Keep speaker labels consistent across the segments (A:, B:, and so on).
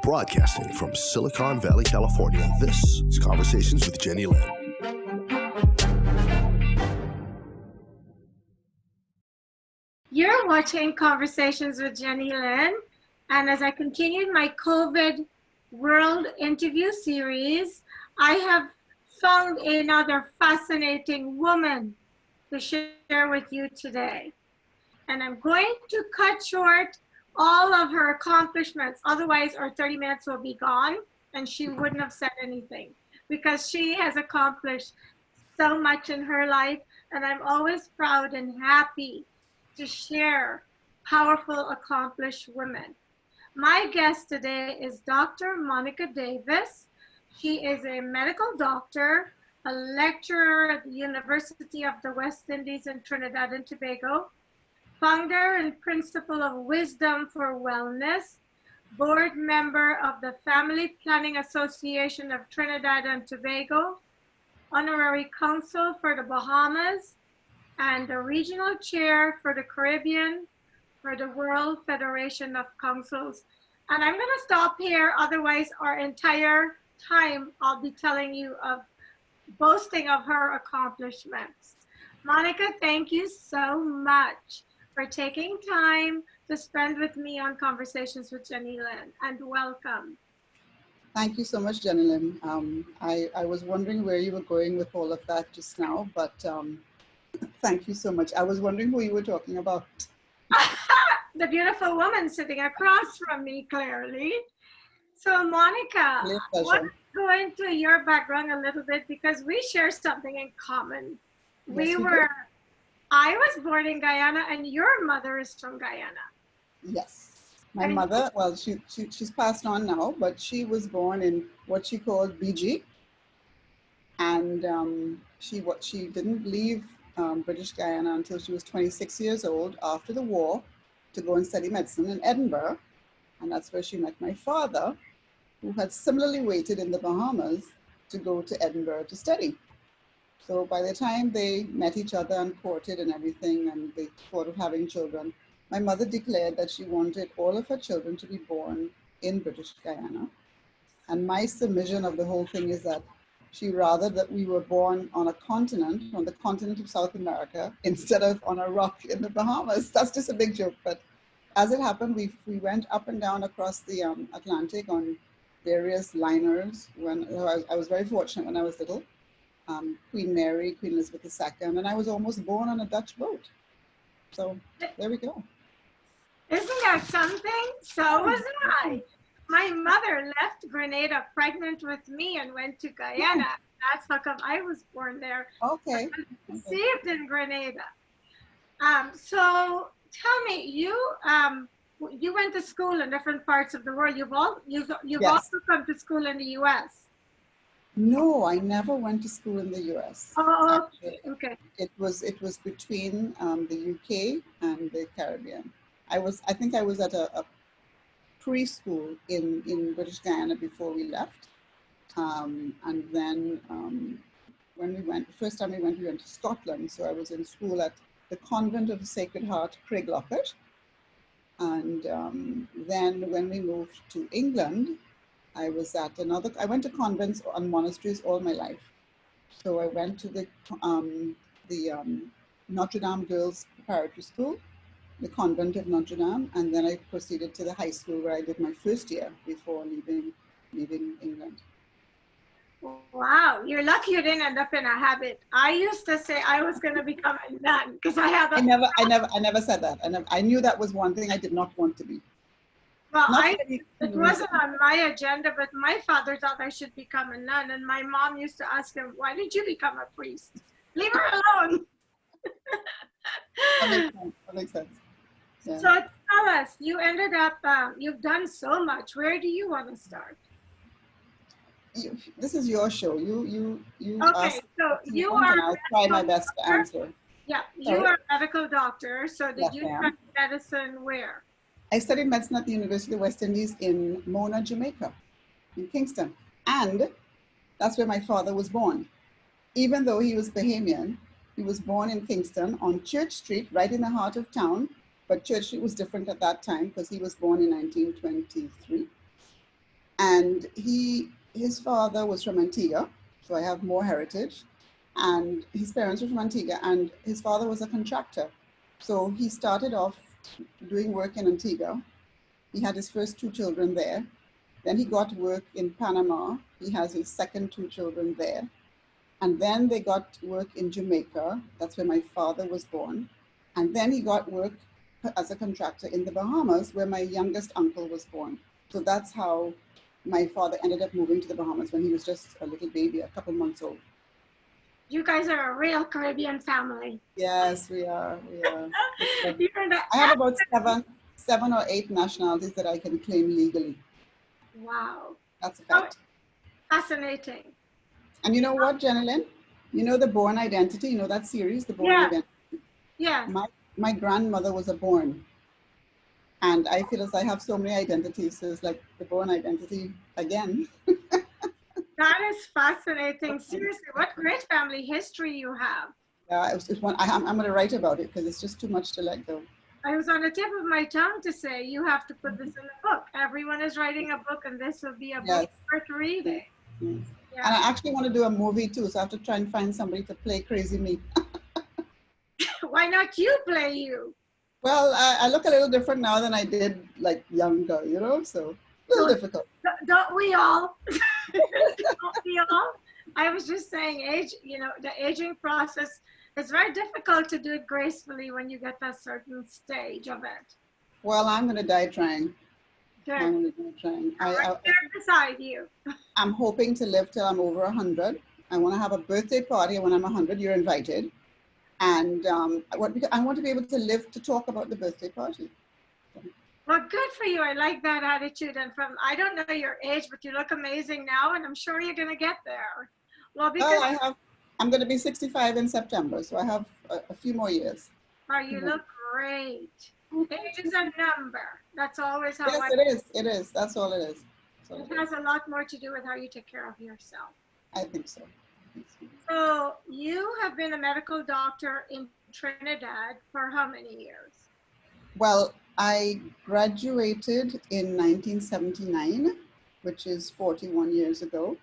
A: Broadcasting from Silicon Valley, California, this is Conversations with Jennylyn.
B: You're watching Conversations with Jennylyn, and as I continued my COVID World interview series, I have found another fascinating woman to share with you today. And I'm going to cut short all of her accomplishments, otherwise our 30 minutes will be gone and she wouldn't have said anything, because she has accomplished so much in her life, and I'm always proud and happy to share powerful, accomplished women. My guest today is Dr. Monica Davis. She is a medical doctor, a lecturer at the University of the West Indies in Trinidad and Tobago, founder and principal of Wisdom for Wellness, board member of the Family Planning Association of Trinidad and Tobago, honorary consul for the Bahamas, and the regional chair for the Caribbean for the World Federation of Councils. And I'm going to stop here, otherwise our entire time I'll be telling you of boasting of her accomplishments. Monica, thank you so much for taking time to spend with me on Conversations with Jennylyn, and welcome.
C: Thank you so much, Jennylyn. I was wondering where you were going with all of that just now, but thank you so much. I was wondering who you were talking about.
B: The beautiful woman sitting across from me, clearly. So Monica, let's go into your background a little bit, because we share something in common.
C: Yes,
B: I was born in Guyana, and your mother is from Guyana.
C: Yes. My mother, well, she's passed on now, but she was born in what she called BG. And she didn't leave British Guyana until she was 26 years old after the war to go and study medicine in Edinburgh. And that's where she met my father, who had similarly waited in the Bahamas to go to Edinburgh to study. So by the time they met each other and courted and everything, and they thought of having children, my mother declared that she wanted all of her children to be born in British Guyana. And my submission of the whole thing is that she rather that we were born on a continent, on the continent of South America, instead of on a rock in the Bahamas. That's just a big joke. But as it happened, we went up and down across the Atlantic on various liners. When I was very fortunate when I was little. Queen Mary, Queen Elizabeth II, and I was almost born on a Dutch boat. So there we go.
B: Isn't that something? So was I. My mother left Grenada pregnant with me and went to Guyana. That's how come I was born there.
C: Okay.
B: I was conceived in Grenada. So tell me, you went to school in different parts of the world. You've
C: Yes.
B: also come to school in the U.S.
C: No, I never went to school in the U.S.
B: Oh, okay.
C: It was between the UK and the Caribbean. I think I was at a preschool in British Guyana before we left, and then when we went, the first time we went to Scotland. So I was in school at the Convent of the Sacred Heart, Craiglockett, and then when we moved to England, I went to convents and monasteries all my life. So I went to the Notre Dame Girls Preparatory School, the Convent of Notre Dame, and then I proceeded to the high school where I did my first year before leaving England.
B: Wow, you're lucky you didn't end up in a habit. I used to say I was going to become a nun because I have.
C: I never said that. I knew that was one thing I did not want to be.
B: Well, it wasn't on my agenda, but my father thought I should become a nun, and my mom used to ask him, "Why did you become a priest? Leave her alone."
C: That makes sense. Yeah.
B: So tell us, you ended up, you've done so much. Where do you want to start?
C: This is your show. You
B: okay, so you are.
C: And I'll try my best to answer.
B: Yeah, you are a medical doctor. So did you
C: ma'am.
B: study medicine where?
C: I studied medicine at the University of the West Indies in Mona, Jamaica, in Kingston. And that's where my father was born. Even though he was Bahamian, he was born in Kingston on Church Street, right in the heart of town. But Church Street was different at that time because he was born in 1923. And his father was from Antigua, so I have more heritage. And his parents were from Antigua, and his father was a contractor. So he started off doing work in Antigua. He had his first two children there. Then he got work in Panama. He has his second two children there. And then they got work in Jamaica. That's where my father was born. And then he got work as a contractor in the Bahamas, where my youngest uncle was born. So that's how my father ended up moving to the Bahamas when he was just a little baby, a couple months old.
B: You guys are a real Caribbean family.
C: Yes, we are. We are.
B: I
C: have about seven or eight nationalities that I can claim legally.
B: Wow.
C: That's a fact.
B: Fascinating.
C: And you know what, Jennylyn? You know the Born Identity? You know that series, The Born Identity?
B: Yeah.
C: My grandmother was a Born. And I feel as I have so many identities, so it's like the Born Identity again.
B: That is fascinating. Seriously, what great family history you have.
C: Yeah, it's one, I'm going to write about it because it's just too much to let go.
B: I was on the tip of my tongue to say, you have to put this in a book. Everyone is writing a book, and this will be a book worth reading.
C: Yes. Yeah. And I actually want to do a movie too, so I have to try and find somebody to play Crazy Me.
B: Why not you play you?
C: Well, I look a little different now than I did like younger, you know, so a little difficult.
B: Don't we all? Don't we all? I was just saying age, you know, the aging process, it's very difficult to do it gracefully when you get that certain stage of it.
C: Well, I'm going to die trying.
B: Good.
C: I'm going to die trying.
B: Right there beside you.
C: I'm hoping to live till I'm over 100. I want to have a birthday party when I'm 100. You're invited. And I want to be able to live to talk about the birthday party.
B: Well, good for you. I like that attitude. And I don't know your age, but you look amazing now, and I'm sure you're going to get there. Well, because
C: I'm going to be 65 in September, so I have a few more years.
B: Oh, you look great. Age is a number. That's always how.
C: Yes, it is. It is. That's all it is.
B: It has a lot more to do with how you take care of yourself.
C: I think so.
B: So you have been a medical doctor in Trinidad for how many years?
C: Well, I graduated in 1979, which is 41 years ago.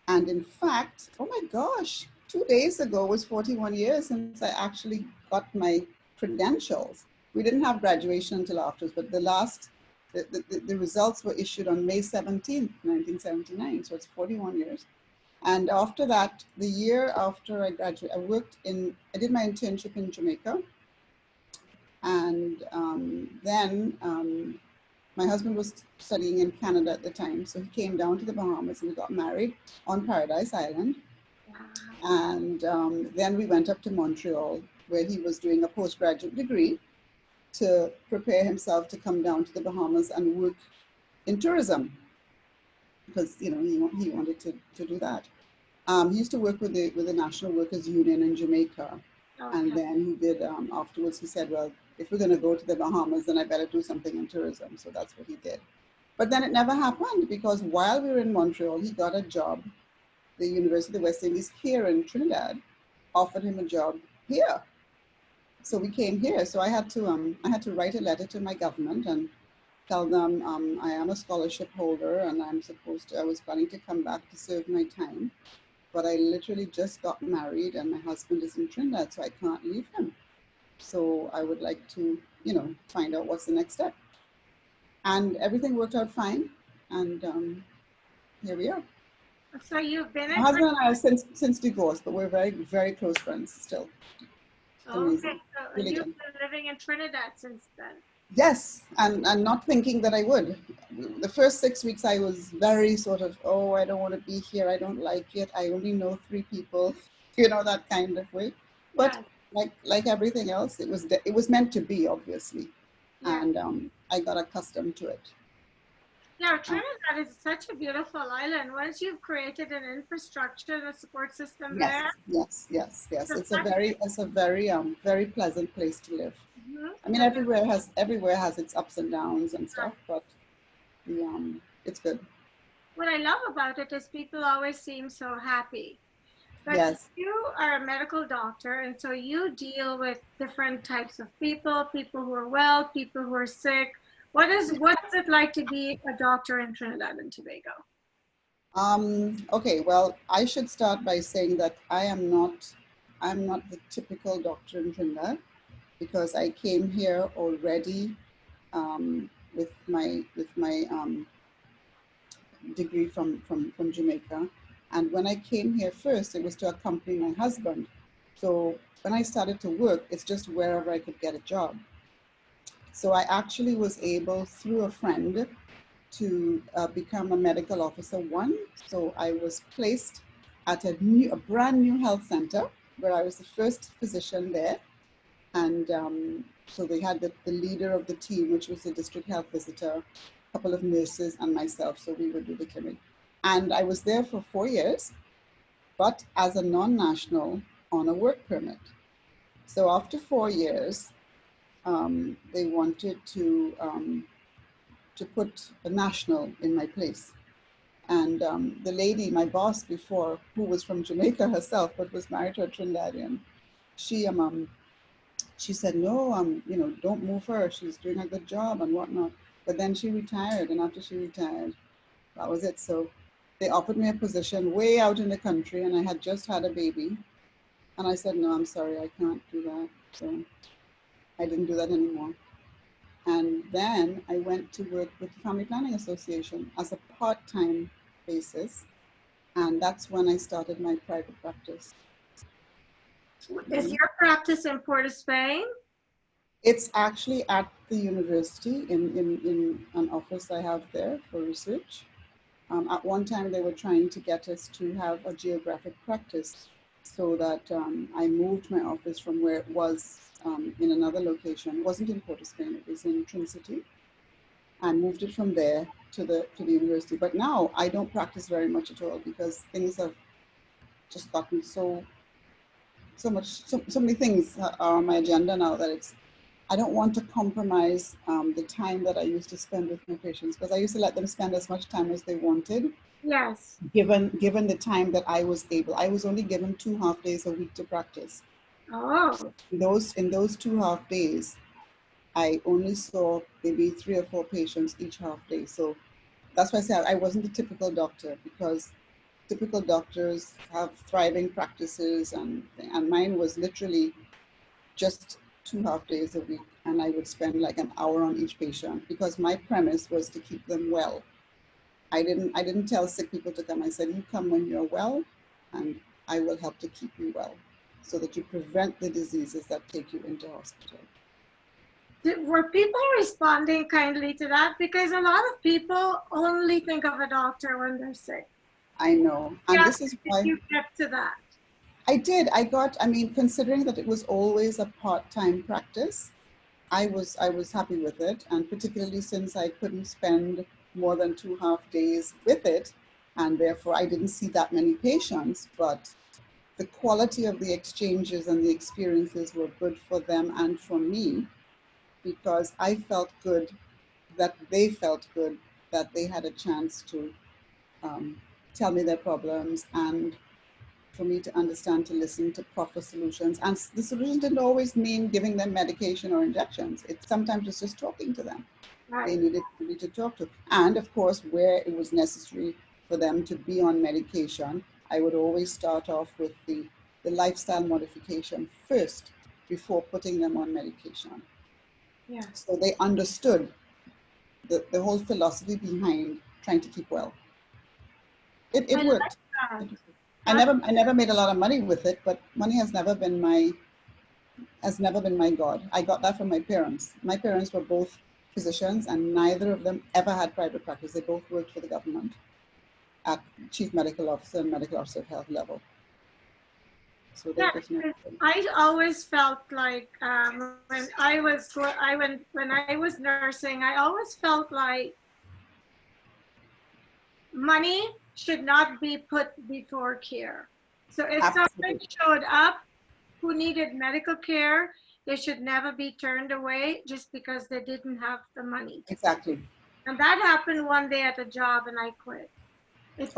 C: And in fact, oh my gosh, 2 days ago was 41 years since I actually got my credentials. We didn't have graduation until afterwards, but the results were issued on May 17th, 1979. So it's 41 years. And after that, the year after I graduated, I did my internship in Jamaica. And then my husband was studying in Canada at the time. So he came down to the Bahamas and we got married on Paradise Island. And then we went up to Montreal, where he was doing a postgraduate degree to prepare himself to come down to the Bahamas and work in tourism, because you know he wanted to do that. He used to work with the National Workers Union in Jamaica, and then he did afterwards. He said, "Well, if we're going to go to the Bahamas, then I better do something in tourism." So that's what he did. But then it never happened, because while we were in Montreal, he got a job. The University of the West Indies here in Trinidad offered him a job here. So we came here. So I had to write a letter to my government and tell them I am a scholarship holder and I was planning to come back to serve my time. But I literally just got married and my husband is in Trinidad, so I can't leave him. So I would like to, you know, find out what's the next step. And everything worked out fine. And here we are.
B: So you've been
C: My husband and I are since divorced, but we're very, very close friends still.
B: Okay, so really you've been living in Trinidad since then?
C: Yes, and not thinking that I would. The first 6 weeks I was very sort of, oh, I don't want to be here, I don't like it, I only know 3 people, you know, that kind of way. But like everything else, it was meant to be, obviously. And I got accustomed to it. Yeah,
B: Trinidad is such a beautiful island. Once you've created an infrastructure and a support system there.
C: Yes. It's a very pleasant place to live. I mean, everywhere has its ups and downs and stuff, but it's good.
B: What I love about it is people always seem so happy. But you are a medical doctor, and so you deal with different types of people who are well, people who are sick. What is it like to be a doctor in Trinidad and Tobago?
C: Okay, well, I should start by saying that I'm not the typical doctor in Trinidad because I came here already with my degree from Jamaica. And when I came here first, it was to accompany my husband. So when I started to work, it's just wherever I could get a job. So I actually was able, through a friend, to become a medical officer one. So I was placed at a brand new health center where I was the first physician there. And so they had the leader of the team, which was the district health visitor, a couple of nurses, and myself. So we would do the clinic. And I was there for 4 years, but as a non-national on a work permit. So after 4 years, they wanted to put a national in my place. And the lady, my boss before, who was from Jamaica herself, but was married to a Trinidadian, she she said, no, you know, don't move her. She's doing a good job and whatnot. But then she retired, and after she retired, that was it. So they offered me a position way out in the country, and I had just had a baby. And I said, no, I'm sorry, I can't do that. So I didn't do that anymore. And then I went to work with the Family Planning Association as a part-time basis. And that's when I started my private practice.
B: Is your practice in Port of Spain?
C: It's actually at the university in an office I have there for research. At one time, they were trying to get us to have a geographic practice so that I moved my office from where it was in another location. It wasn't in Port of Spain, it was in Trinity. I moved it from there to the university. But now I don't practice very much at all because things have just gotten so many things are on my agenda now that I don't want to compromise the time that I used to spend with my patients, because I used to let them spend as much time as they wanted.
B: Yes.
C: Given the time that I was able. I was only given 2 half days a week to practice.
B: Oh.
C: In those 2 half days, I only saw maybe 3 or 4 patients each half day. So that's why I said I wasn't a typical doctor, because typical doctors have thriving practices, and mine was literally just 2 half days a week, and I would spend like an hour on each patient because my premise was to keep them well. I didn't tell sick people to come. I said, you come when you're well, and I will help to keep you well so that you prevent the diseases that take you into hospital.
B: Were people responding kindly to that? Because a lot of people only think of a doctor when they're sick.
C: I know. And
B: Yeah,
C: this is why
B: you get to that.
C: I did. I mean, considering that it was always a part-time practice, I was happy with it. And particularly since I couldn't spend more than 2 half days with it, and therefore I didn't see that many patients, but the quality of the exchanges and the experiences were good for them and for me, because I felt good that they felt good that they had a chance to tell me their problems, and for me to understand, to listen, to proffer solutions. And the solution didn't always mean giving them medication or injections. It sometimes was just talking to them.
B: Right.
C: They needed somebody to talk to. And of course, where it was necessary for them to be on medication, I would always start off with the lifestyle modification first before putting them on medication.
B: Yeah.
C: So they understood the whole philosophy behind trying to keep well. It worked. I never made a lot of money with it, but money has never been my God. I got that from my parents. My parents were both physicians, and neither of them ever had private practice. They both worked for the government at chief medical officer and medical officer of health level. So they just know.
B: I always felt like when I was nursing, I always felt like money should not be put before care. So if someone showed up who needed medical care, they should never be turned away just because they didn't have the money.
C: Exactly.
B: And that happened one day at a job, and I quit. It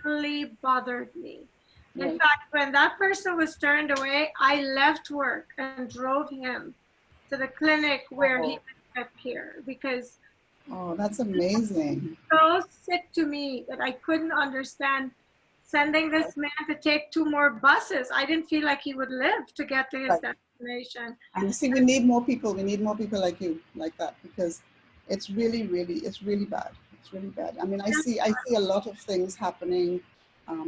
B: really bothered me. In fact, when that person was turned away, I left work and drove him to the clinic where he could get care, because
C: Oh, that's amazing.
B: So sick to me that I couldn't understand sending this man to take 2 more buses. I didn't feel like he would live to get to his
C: Right.
B: destination.
C: And you see, we need more people. We need more people like you, like that, because it's it's really bad. It's really bad. I mean, I see a lot of things happening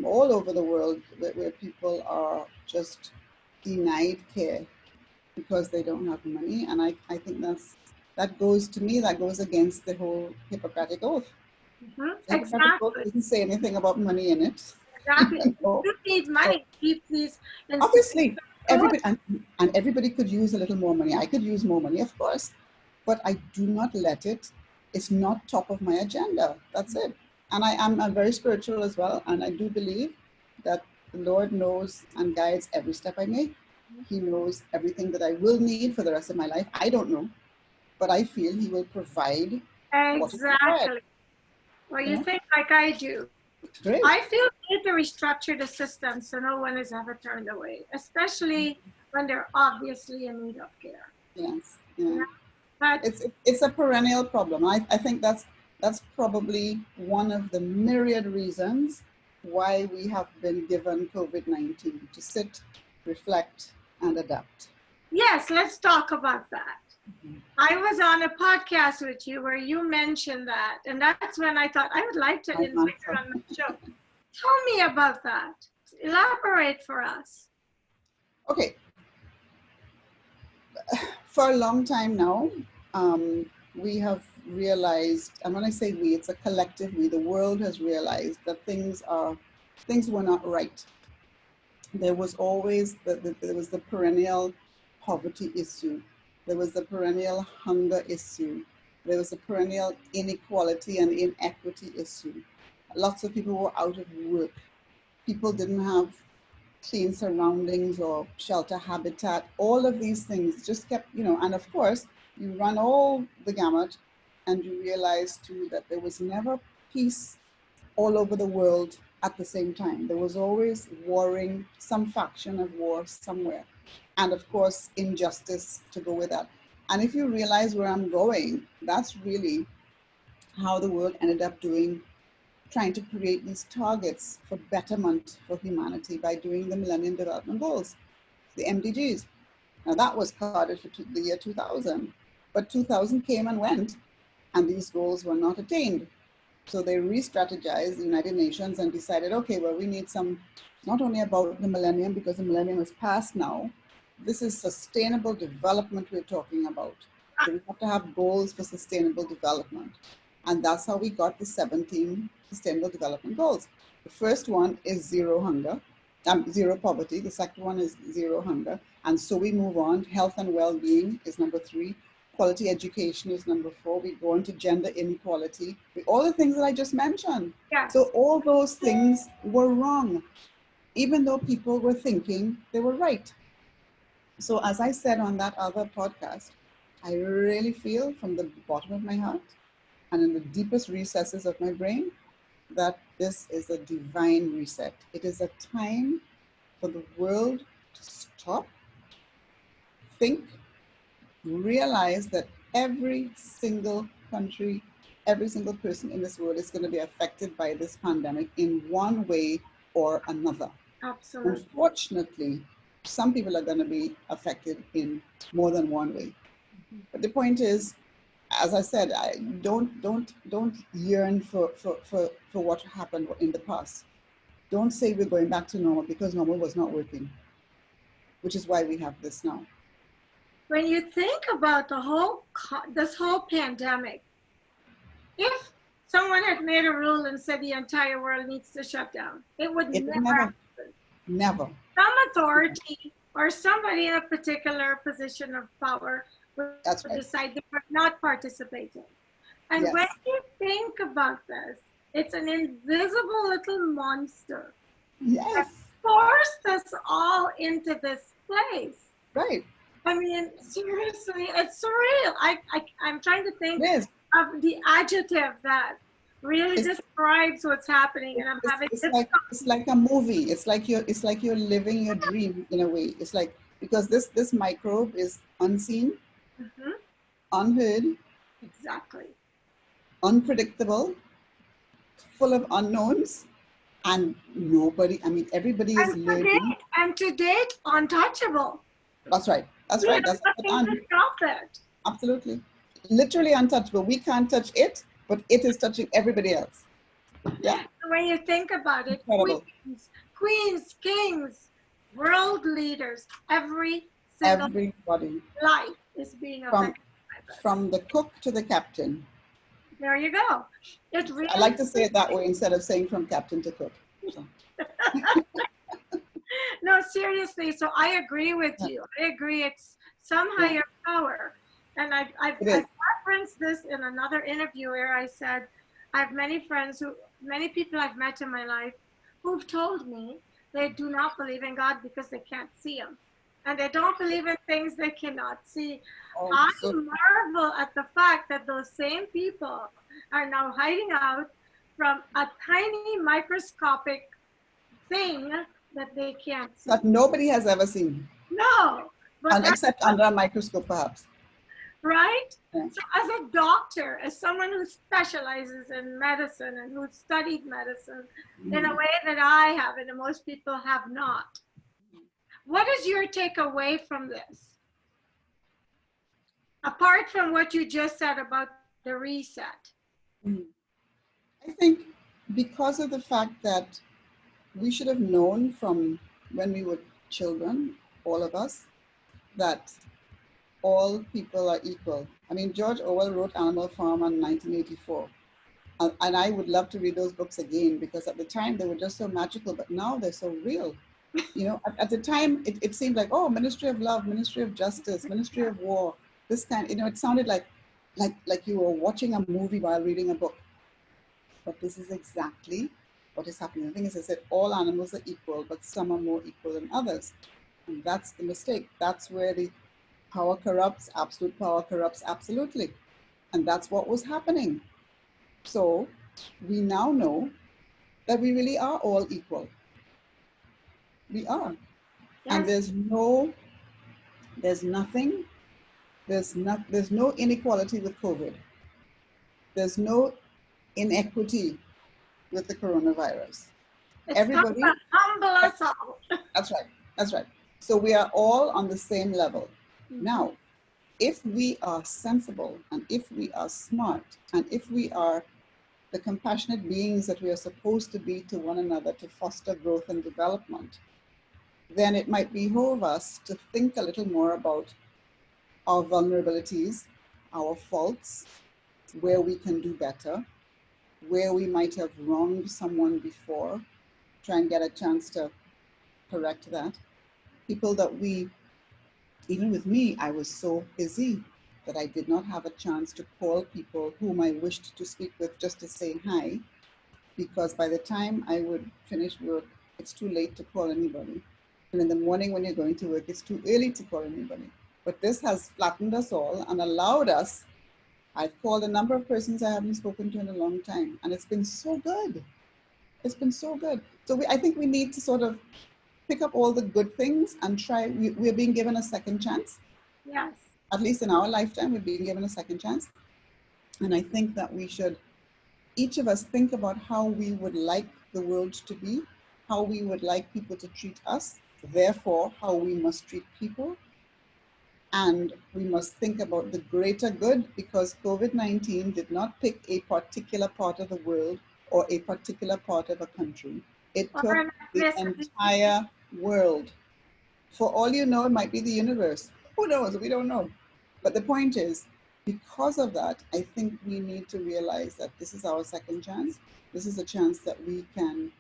C: all over the world where people are just denied care because they don't have money. And I think that goes to me, that goes against the whole Hippocratic Oath. The Hippocratic Oath
B: Exactly.
C: doesn't say anything about money in it.
B: Exactly.
C: You know?
B: You need
C: So
B: money. Please institute
C: obviously,
B: code.
C: everybody and everybody could use a little more money. I could use more money, of course, but I do not let it. It's not top of my agenda. That's it. And I'm very spiritual as well, and I do believe that the Lord knows and guides every step I make. He knows everything that I will need for the rest of my life. I don't know, but I feel He will provide what is required.
B: Exactly. Well,
C: You
B: you
C: know,
B: think like I do.
C: great.
B: I feel we need to restructure the system so no one is ever turned away, especially when they're obviously in need of care.
C: Yes,
B: You
C: yeah.
B: know? But
C: It's a perennial problem. I think that's probably one of the myriad reasons why we have been given COVID-19 to sit, reflect, and adapt.
B: yes, let's talk about that. I was on a podcast with you where you mentioned that, and that's when I thought I would like to
C: My
B: invite her
C: mantra.
B: on my show. Tell me about that. Elaborate for us.
C: Okay, for a long time now, we have realized, and when I say we, it's a collective we. The world has realized that things were not right. There was always there was the perennial poverty issue. There was the perennial hunger issue. There was the perennial inequality and inequity issue. Lots of people were out of work. People didn't have clean surroundings or shelter habitat. All of these things just kept, and of course, you run all the gamut and you realize too that there was never peace all over the world at the same time. There was always warring, some faction of war somewhere. And of course, injustice to go with that. And if you realize where I'm going, that's really how the world ended up trying to create these targets for betterment for humanity by doing the Millennium Development Goals, the MDGs. Now that was carded for the year 2000, but 2000 came and went, and these goals were not attained. So they re-strategized the United Nations and decided, okay, well, we need some, not only about the millennium, because the millennium is past now, this is sustainable development we're talking about. So we have to have goals for sustainable development. And that's how we got the 17 sustainable development goals. The first one is zero poverty. The second one is zero hunger. And so we move on. Health and well-being is number 3. Quality education is number 4. We go on to gender inequality. All the things that I just mentioned.
B: Yes.
C: So all those things were wrong, even though people were thinking they were right. So as I said on that other podcast, I really feel from the bottom of my heart and in the deepest recesses of my brain that this is a divine reset. It is a time for the world to stop, think, realize that every single country, every single person in this world is going to be affected by this pandemic in one way or another.
B: Absolutely.
C: Unfortunately, some people are going to be affected in more than one way. But the point is, as I said, I don't yearn for what happened in the past. Don't say we're going back to normal, because normal was not working, which is why we have this now.
B: When you think about this whole pandemic, if someone had made a rule and said the entire world needs to shut down, it would never happen.
C: Never.
B: Some authority or somebody in a particular position of power would decide they were not participating. And
C: Yes.
B: when you think about this, it's an invisible little monster that forced us all into this place.
C: Right.
B: I mean, seriously, it's surreal. I'm trying to think of the adjective that really describes what's happening, and I'm having
C: it's like a movie. It's like you're living your dream in a way. It's like, because this microbe is unseen, unheard.
B: Exactly.
C: unpredictable, full of unknowns, and nobody, I mean, everybody is learning.
B: And to date, untouchable.
C: That's right. That's
B: We
C: right.
B: have
C: That's
B: nothing to stop it.
C: absolutely. Literally untouchable. We can't touch it, but it is touching everybody else. Yeah.
B: When you think about it,
C: Incredible.
B: queens, kings, world leaders, every single
C: Everybody.
B: life is being affected by this.
C: From the cook to the captain.
B: There you go. It really
C: I like to say it that way instead of saying from captain to cook. So.
B: No, seriously. So I agree with you. I agree. It's some higher power. And I've referenced this in another interview where I said, I have many friends many people I've met in my life who've told me they do not believe in God because they can't see him. And they don't believe in things they cannot see. I marvel at the fact that those same people are now hiding out from a tiny microscopic thing that they can't see.
C: That nobody has ever seen.
B: No.
C: But except under a microscope, perhaps.
B: Right?
C: Yeah.
B: So as a doctor, as someone who specializes in medicine and who studied medicine in a way that I have and most people have not, what is your takeaway from this? Apart from what you just said about the reset.
C: I think because of the fact that we should have known from when we were children, all of us, that all people are equal. I mean, George Orwell wrote Animal Farm in 1984. And I would love to read those books again because at the time they were just so magical, but now they're so real. You know, at the time it seemed like, oh, Ministry of Love, Ministry of Justice, Ministry of War, this kind, you know, it sounded like you were watching a movie while reading a book. But this is exactly what is happening. The thing is, I said all animals are equal, but some are more equal than others. And that's the mistake. That's where the power corrupts, absolute power corrupts absolutely. And that's what was happening. So we now know that we really are all equal. We are. Yes. And there's no inequality with COVID. There's no inequity with the coronavirus.
B: It's everybody humble us all.
C: That's right. That's right. So we are all on the same level. Now, if we are sensible and if we are smart and if we are the compassionate beings that we are supposed to be to one another to foster growth and development, then it might behoove us to think a little more about our vulnerabilities, our faults, where we can do better, where we might have wronged someone before, try and get a chance to correct that. People that even with me, I was so busy that I did not have a chance to call people whom I wished to speak with just to say hi, because by the time I would finish work, it's too late to call anybody. And in the morning when you're going to work, it's too early to call anybody. But this has flattened us all and allowed us. I've called a number of persons I haven't spoken to in a long time, and it's been so good. It's been so good. So I think we need to sort of pick up all the good things and try. We're being given a second chance.
B: Yes.
C: At least in our lifetime, we're being given a second chance. And I think that we should, each of us, think about how we would like the world to be, how we would like people to treat us, therefore, how we must treat people. And we must think about the greater good, because COVID-19 did not pick a particular part of the world or a particular part of a country. It took the entire world. For all you know, it might be the universe. Who knows? We don't know. But the point is, because of that, I think we need to realize that this is our second chance. This is a chance that we can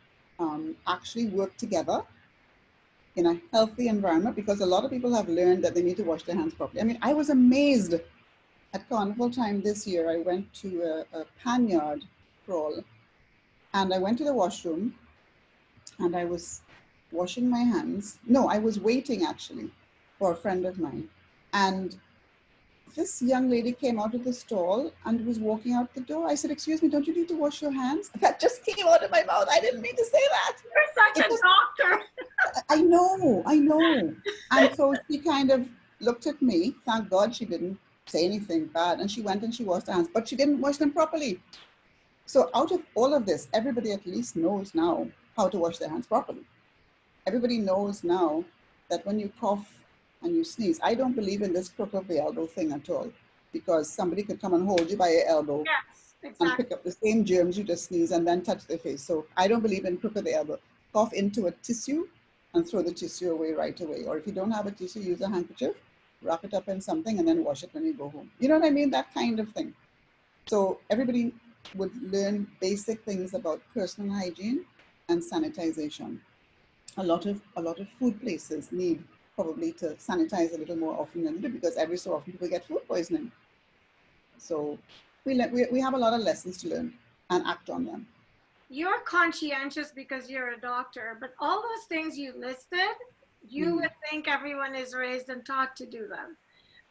C: actually work together in a healthy environment, because a lot of people have learned that they need to wash their hands properly. I mean, I was amazed at carnival time this year. I went to a panyard crawl and I went to the washroom and I was washing my hands. No, I was waiting actually for a friend of mine. And this young lady came out of the stall and was walking out the door. I said, excuse me, don't you need to wash your hands? That just came out of my mouth. I didn't mean to say that.
B: You're such a doctor.
C: I know. And so she kind of looked at me. Thank God she didn't say anything bad. And she went and she washed her hands, but she didn't wash them properly. So out of all of this, everybody at least knows now how to wash their hands properly. Everybody knows now that when you cough and you sneeze, I don't believe in this crook of the elbow thing at all, because somebody could come and hold you by your elbow
B: Yes,
C: and
B: exactly.
C: pick up the same germs you just sneeze and then touch their face. So I don't believe in crook of the elbow. Cough into a tissue and throw the tissue away right away. Or if you don't have a tissue, use a handkerchief, wrap it up in something, and then wash it when you go home. You know what I mean? That kind of thing. So everybody would learn basic things about personal hygiene and sanitization. A lot of food places need probably to sanitize a little more often than they do, because every so often people get food poisoning. So we have a lot of lessons to learn and act on them.
B: You're conscientious because you're a doctor, but all those things you listed, you would think everyone is raised and taught to do them.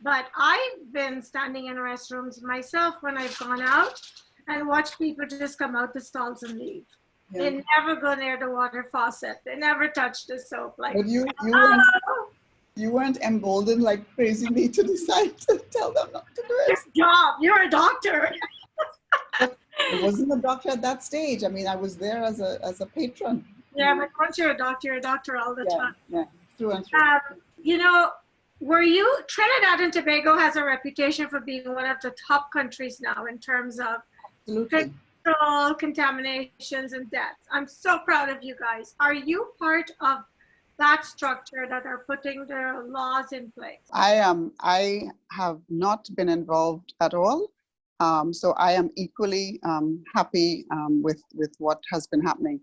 B: But I've been standing in restrooms myself when I've gone out and watched people just come out the stalls and leave.
C: Yeah.
B: They never go near the water faucet. They never touch the soap. Like,
C: But you
B: oh,
C: weren't emboldened like crazily to decide to tell them not to do it.
B: your job. You're a doctor.
C: I wasn't a doctor at that stage. I mean, I was there as a patron.
B: Yeah, but once you're a doctor all the time.
C: Yeah, through and through.
B: You know, Trinidad and Tobago has a reputation for being one of the top countries now in terms of
C: Absolutely.
B: control, contaminations, and deaths. I'm so proud of you guys. Are you part of that structure that are putting the laws in place?
C: I have not been involved at all. So I am equally happy with what has been happening.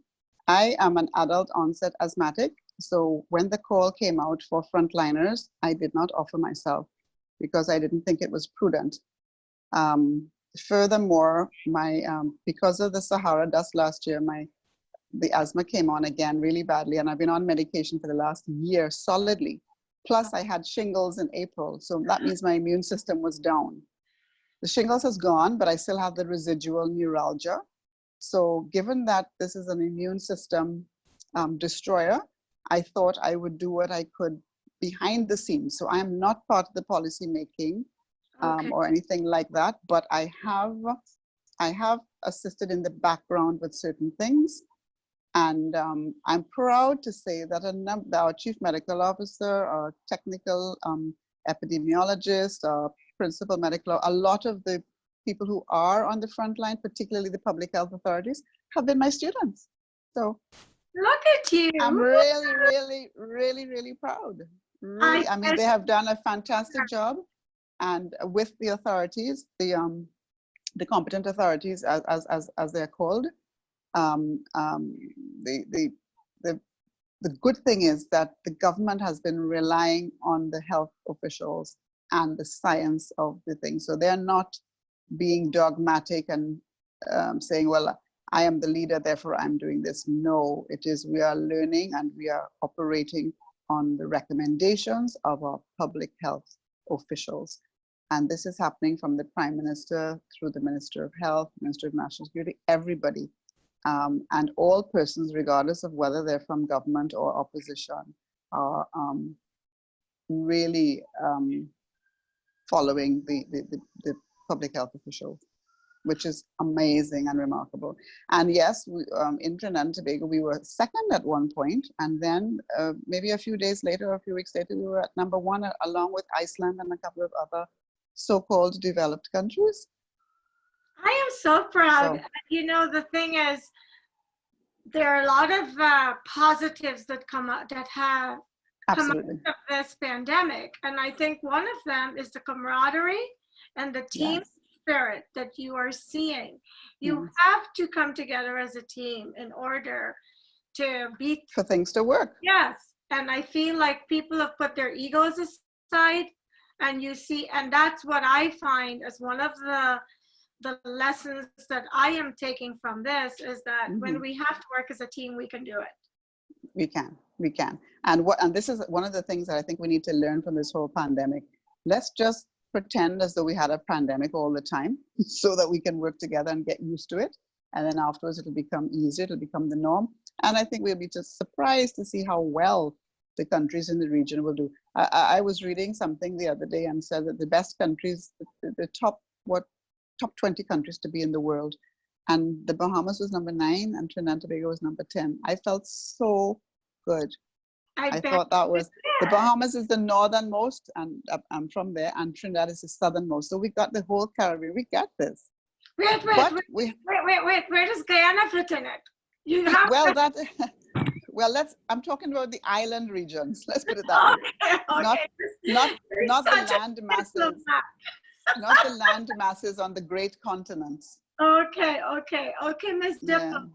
C: I am an adult onset asthmatic. So when the call came out for frontliners, I did not offer myself because I didn't think it was prudent. Furthermore, because of the Sahara dust last year, the asthma came on again really badly, and I've been on medication for the last year solidly. Plus I had shingles in April. So that means my immune system was down. The shingles has gone, but I still have the residual neuralgia. So given that this is an immune system destroyer, I thought I would do what I could behind the scenes. So I am not part of the policy making or anything like that, but I have assisted in the background with certain things. And I'm proud to say that our chief medical officer, our technical epidemiologist, our principal medical, a lot of the people who are on the front line, particularly the public health authorities, have been my students. So
B: look at you.
C: I'm really, really, really, really proud. Really, I mean, they have done a fantastic job, and with the authorities, the competent authorities, as they're called. The good thing is that the government has been relying on the health officials and the science of the thing. So they're not being dogmatic and saying, well, I am the leader, therefore I'm doing this. No, it is we are learning and we are operating on the recommendations of our public health officials. And this is happening from the Prime Minister through the Minister of Health, Minister of National Security, everybody. And all persons, regardless of whether they're from government or opposition, are really following the public health officials, which is amazing and remarkable. And yes, in Trinidad and Tobago, we were second at one point, and then maybe a few days later, or a few weeks later, we were at number one, along with Iceland and a couple of other so-called developed countries.
B: I am so proud. So, you know, the thing is, there are a lot of positives that come out that have come out of this pandemic, and I think one of them is the camaraderie and the team spirit that you are seeing. You have to come together as a team in order to beat
C: for things to work.
B: Yes, and I feel like people have put their egos aside, and you see, and that's what I find as one of the lessons that I am taking from this is that when we have to work as a team, we can do it.
C: We can. And this is one of the things that I think we need to learn from this whole pandemic. Let's just pretend as though we had a pandemic all the time so that we can work together and get used to it. And then afterwards, it'll become easier, it'll become the norm. And I think we'll be just surprised to see how well the countries in the region will do. I was reading something the other day and said that the best countries, the top 20 countries to be in the world, and the Bahamas was number 9 and Trinidad and Tobago was number 10. I felt so good. I thought that was, the Bahamas is the northernmost, and I'm from there, and Trinidad is the southernmost. So we got the whole Caribbean. We got this.
B: Wait. Where does Guyana fit in it? You have
C: I'm talking about the island regions. Let's put it that way. Not the land masses. Not the land masses on the great continents.
B: Okay, Miss Diplomat.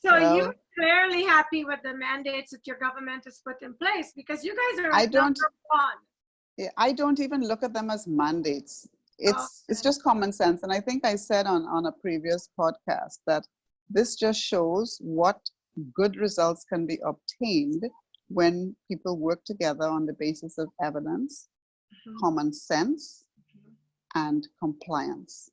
B: So you're clearly happy with the mandates that your government has put in place, because you guys are number one.
C: Yeah, I don't even look at them as mandates. It's just common sense. And I think I said on a previous podcast that this just shows what good results can be obtained when people work together on the basis of evidence, common sense, and compliance.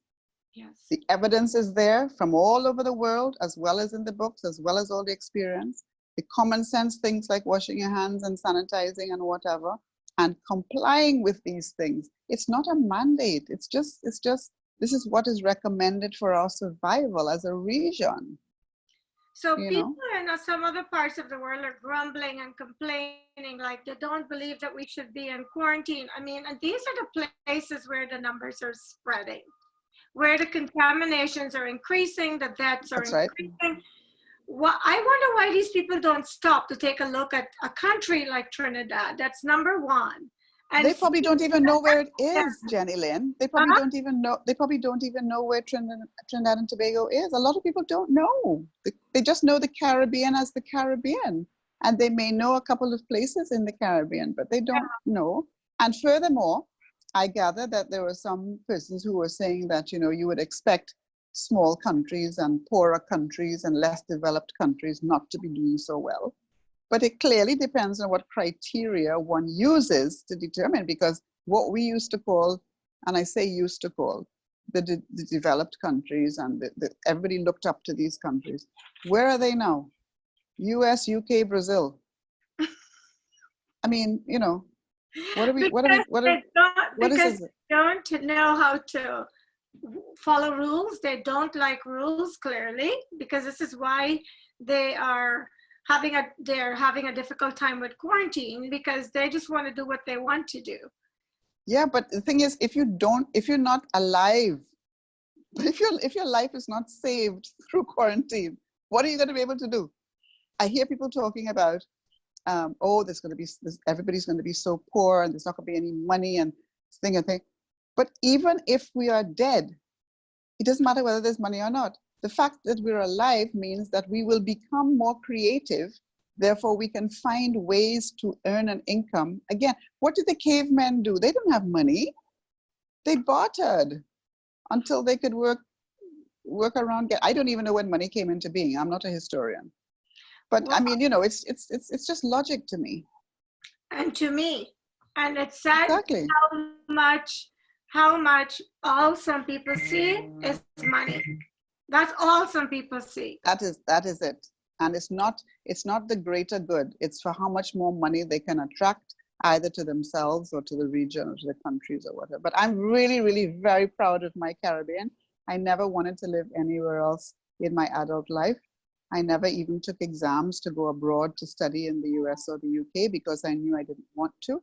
B: Yes.
C: The evidence is there from all over the world, as well as in the books, as well as all the experience. The common sense things like washing your hands and sanitizing and whatever, and complying with these things. It's not a mandate. It's just this is what is recommended for our survival as a region.
B: So people in some other parts of the world are grumbling and complaining, like they don't believe that we should be in quarantine. I mean, and these are the places where the numbers are spreading, where the contaminations are increasing, the deaths are increasing. Right. Well, I wonder why these people don't stop to take a look at a country like Trinidad. That's number one. And
C: they probably don't even know where it is, Jennylyn. They probably don't even know. They probably don't even know where Trinidad and Tobago is. A lot of people don't know. They just know the Caribbean as the Caribbean, and they may know a couple of places in the Caribbean, but they don't know. And furthermore, I gather that there were some persons who were saying that you would expect small countries and poorer countries and less developed countries not to be doing so well. But it clearly depends on what criteria one uses to determine, because what we used to call, and I say used to call, the developed countries, and everybody looked up to these countries. Where are they now? US, UK, Brazil. I mean, what are we, what is it?
B: They don't know how to follow rules. They don't like rules, clearly, because this is why they're having a difficult time with quarantine, because they just want to do what they want to do.
C: Yeah, but the thing is, if you're not alive, but if your life is not saved through quarantine, what are you going to be able to do? I hear people talking about, there's going to be everybody's going to be so poor, and there's not going to be any money and thing. But even if we are dead, it doesn't matter whether there's money or not. The fact that we're alive means that we will become more creative. Therefore, we can find ways to earn an income. Again, what did the cavemen do? They didn't have money. They bartered until they could work around. I don't even know when money came into being. I'm not a historian. But I mean, it's just logic to me.
B: And to me. And it's sad
C: exactly.
B: how much all some people see is money. That's all some people see.
C: That is it. And it's not the greater good. It's for how much more money they can attract, either to themselves or to the region or to the countries or whatever. But I'm really, really very proud of my Caribbean. I never wanted to live anywhere else in my adult life. I never even took exams to go abroad to study in the US or the UK, because I knew I didn't want to.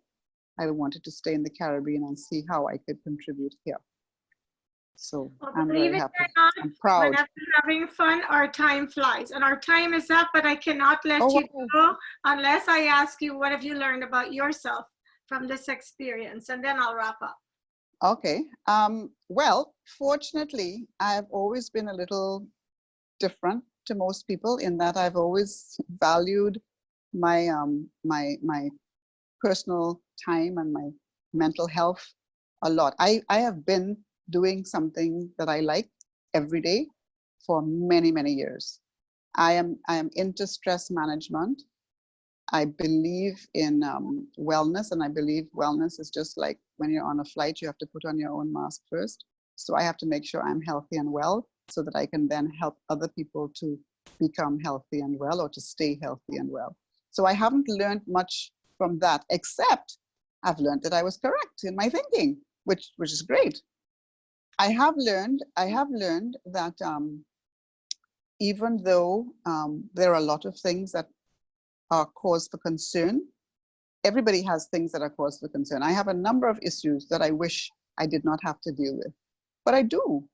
C: I wanted to stay in the Caribbean and see how I could contribute here. So I'm very happy. I'm proud.
B: Whenever we're having fun, our time flies, and our time is up, but I cannot let you go unless I ask you, what have you learned about yourself from this experience? And then I'll wrap up.
C: Okay. Well, fortunately, I've always been a little different to most people in that I've always valued my my personal time and my mental health a lot. I have been doing something that I like every day for many, many years. I am into stress management. I believe in wellness, and I believe wellness is just like when you're on a flight, you have to put on your own mask first. So I have to make sure I'm healthy and well so that I can then help other people to become healthy and well, or to stay healthy and well. So I haven't learned much from that, except I've learned that I was correct in my thinking, which is great. I have learned that even though there are a lot of things that are cause for concern, everybody has things that are cause for concern. I have a number of issues that I wish I did not have to deal with, but I do.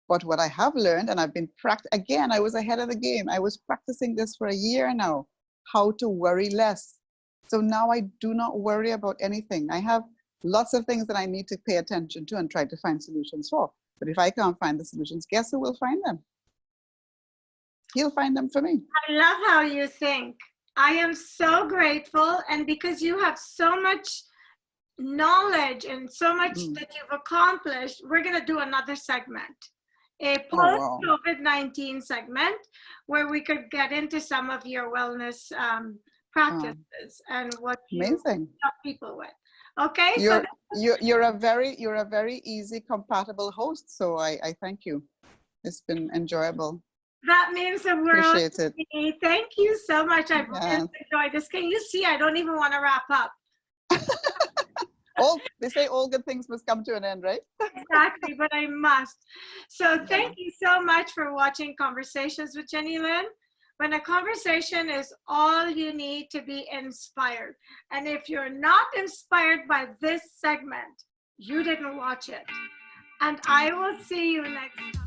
C: But what I have learned, and I've been again, I was ahead of the game. I was practicing this for a year now, how to worry less. So now I do not worry about anything. I have lots of things that I need to pay attention to and try to find solutions for. But if I can't find the solutions, guess who will find them? He'll find them for me.
B: I love how you think. I am so grateful. And because you have so much knowledge and so much that you've accomplished, we're going to do another segment, a post-COVID-19 segment, where we could get into some of your wellness practices and what you help people with. Okay,
C: you're a very easy, compatible host. So I thank you. It's been enjoyable.
B: That means the world.
C: Appreciate it.
B: Thank you so much. I've really enjoyed this. Can you see? I don't even want to wrap up.
C: They say all good things must come to an end, right?
B: Exactly, but I must. So thank you so much for watching Conversations with Jennylyn. When a conversation is all you need to be inspired. And if you're not inspired by this segment, you didn't watch it. And I will see you next time.